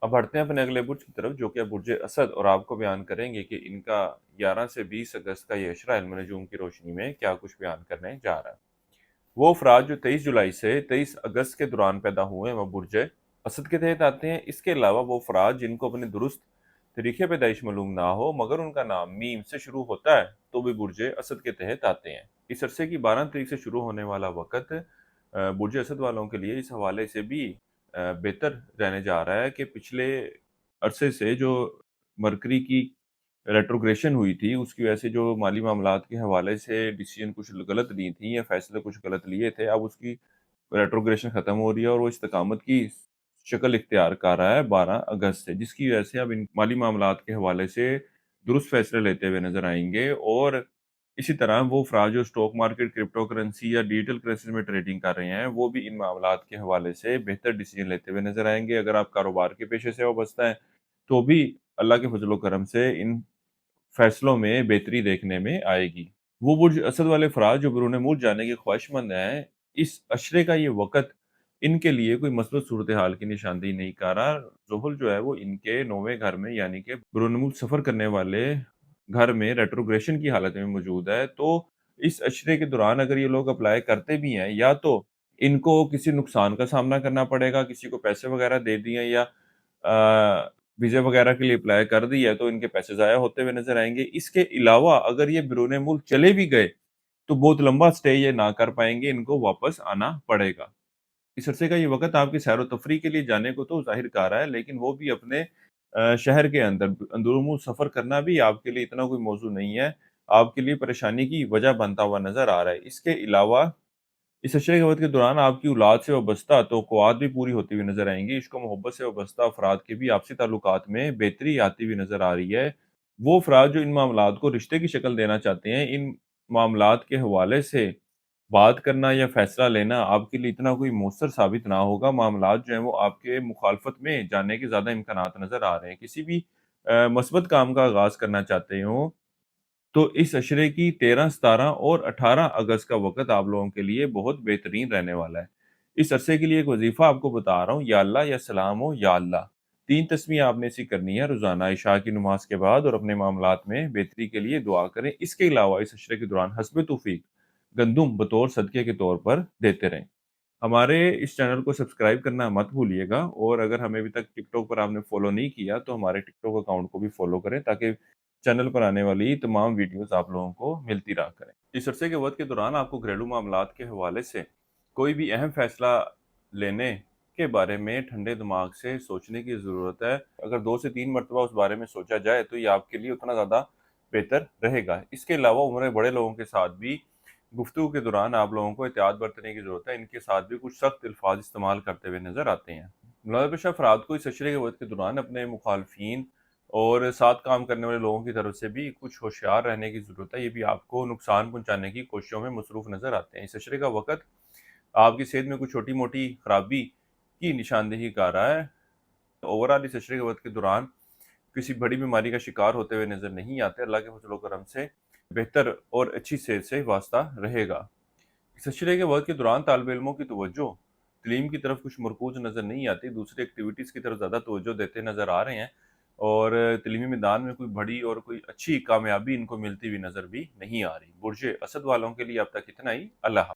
अब बढ़ते हैं अपने अगले बुर्ज की तरफ, जो कि है बुर्ज असद, और आपको बयान करेंगे कि इनका 11 से 20 अगस्त का ये इशरा इल्म नजूम की रोशनी में क्या कुछ बयान करने जा रहा है। वो अफराद जो 23 जुलाई से 23 अगस्त के दौरान पैदा हुए हैं वो बुर्ज असद के तहत आते हैं। इसके अलावा वो अफराद जिनको अपने दुरुस्त तरीके पैदाइश मालूम ना हो मगर उनका नाम मीम से शुरू होता है तो भी बुर्ज असद के तहत आते हैं। इस अरसे की 12 तारीख से शुरू होने वाला वक़्त बुर्ज असद वालों के लिए इस हवाले से भी बेहतर रहने जा रहा है कि पिछले अरसे से जो मरकरी की रेट्रोग्रेशन हुई थी, उसकी वजह से जो माली मामलात के हवाले से डिसीजन कुछ गलत ली थी या फैसले कुछ गलत लिए थे, अब उसकी रेट्रोग्रेशन खत्म हो रही है और वो इस्तकामत की शक्ल इख्तियार कर रहा है 12 अगस्त से, जिसकी वजह से अब इन माली मामलात के हवाले से दुरुस्त फैसले लेते हुए नज़र आएँगे। और इसी तरह वो अफ़राद जो स्टॉक मार्केट, क्रिप्टो करेंसी या डिजिटल करेंसी में ट्रेडिंग कर रहे हैं, वो भी इन मामलात के हवाले से बेहतर डिसीजन लेते हुए नज़र आएँगे। अगर आप कारोबार के पेशे से वाबस्ता हैं, तो भी अल्लाह के फज़ल व करम से इन फैसलों में बेहतरी देखने में आएगी। वो बुर्ज असद वाले अफ़राद जो बैरून मुल्क जाने के ख्वाहिशमंद हैं, इस अशरे का ये वक़्त इनके लिए कोई मस्बत सूरत-ए-हाल की निशानदेही नहीं कर रहा। ज़ुहल जो है वो इनके 9वें घर में यानी कि बैरून मुल्क सफ़र करने वाले घर में रेट्रोग्रेशन की हालत में मौजूद है। तो इस अशरे के दौरान अगर ये लोग अप्लाई करते भी हैं, या तो इनको किसी नुकसान का सामना करना पड़ेगा, किसी को पैसे वग़ैरह दे दिए या वीज़ा वग़ैरह के लिए अप्लाई कर दिया तो इनके पैसे ज़ाया होते हुए नज़र आएँगे। इसके अलावा अगर ये बैरून मुल्क चले भी गए, तो बहुत लंबा स्टे ये ना कर पाएँगे, इनको वापस आना पड़ेगा। इस अरसे का ये वक़्त आपकी सैर-व-तफ़रीह के लिए जाने को तो ज़ाहिर कर रहा है, लेकिन वो भी अपने शहर के अंदर अंदरूनी सफ़र करना भी आपके लिए इतना कोई मौज़ू नहीं है, आपके लिए परेशानी की वजह बनता हुआ नज़र आ रहा है। इसके अलावा इस अशरे के वक़्त के दौरान आपकी औलाद से वाबस्ता तवक्कुआत भी पूरी होती हुई नज़र आएँगी। इश्क-ओ-मोहब्बत से वाबस्ता अफ़राद की भी आपसी ताल्लुकात में बेहतरी आती हुई नज़र आ रही है। वो अफ़राद जो इन मामलात को रिश्ते की शक्ल देना चाहते हैं, इन मामलात के हवाले से बात करना या फ़ैसला लेना आपके लिए इतना कोई मौसर साबित ना होगा। मामलात जो हैं वो आपके मुखालफत में जाने के ज़्यादा इम्कानात नज़र आ रहे हैं। किसी भी मस्बत काम का आगाज़ करना चाहते हों, तो इस अशरे की 13, 17 और 18 अगस्त का वक़्त आप लोगों के लिए बहुत बेहतरीन रहने वाला है। इस अरसे के लिए एक वज़ीफ़ा आपको बता रहा हूँ, या अल्लाह या सलाम हो या अल्लाह। 3 तस्बीह आपने ऐसी करनी है रोज़ाना इशा की नमाज़ के बाद, और अपने मामलात में बेहतरी के लिए दुआ करें। इसके अलावा इस अशरे के दौरान हस्बे तौफ़ीक गंदुम बतौर सदक़े के तौर पर देते रहें। हमारे इस चैनल को सब्सक्राइब करना मत भूलिएगा, और अगर हमें अभी तक टिकटॉक पर आपने फ़ॉलो नहीं किया, तो हमारे टिकटॉक अकाउंट को भी फ़ॉलो करें, ताकि चैनल पर आने वाली तमाम वीडियोज़ आप लोगों को मिलती रहा करें। इस अरसे के वक़्त के दौरान आपको घरेलू मामलात के हवाले से कोई भी अहम फ़ैसला लेने के बारे में ठंडे दिमाग से सोचने की ज़रूरत है। अगर 2 से 3 मर्तबा उस बारे में सोचा जाए, तो ये आपके लिए उतना ज़्यादा बेहतर रहेगा। इसके अलावा उम्र बड़े लोगों के साथ भी गुफ्तगू के दौरान आप लोगों को एहतियात बरतने की ज़रूरत है। इनके साथ भी कुछ सख्त अल्फाज इस्तेमाल करते हुए नज़र आते हैं। मुलविसा अफराद को इस अशरे के वक़्त के दौरान अपने मुखालफिन और साथ काम करने वाले लोगों की तरफ से भी कुछ होशियार रहने की ज़रूरत है। ये भी आपको नुकसान पहुँचाने की कोशिशों में मसरूफ़ नज़र आते हैं। इस अशरे का वक़्त आपकी सेहत में कुछ छोटी-मोटी खराबी की निशानदेही कर रहा है। ओवरऑल इस अशरे के वक़्त के दौरान किसी बड़ी बीमारी का शिकार होते हुए नज़र नहीं आते। अल्लाह के फज़ल व करम से बेहतर और अच्छी सेहत से वास्ता रहेगा। इस अशरे के वक़्त के दौरान तालिब इल्मों की तवज्जो तालीम की तरफ कुछ मरकूज़ नज़र नहीं आती, दूसरी एक्टिविटीज़ की तरफ ज़्यादा तवज्जो देते नज़र आ रहे हैं, और तालीमी मैदान में कोई बड़ी और कोई अच्छी कामयाबी इनको मिलती हुई नज़र भी नहीं आ रही। बुर्ज असद वालों के लिए अब तक इतना ही। अल्लाह हाफ़िज़।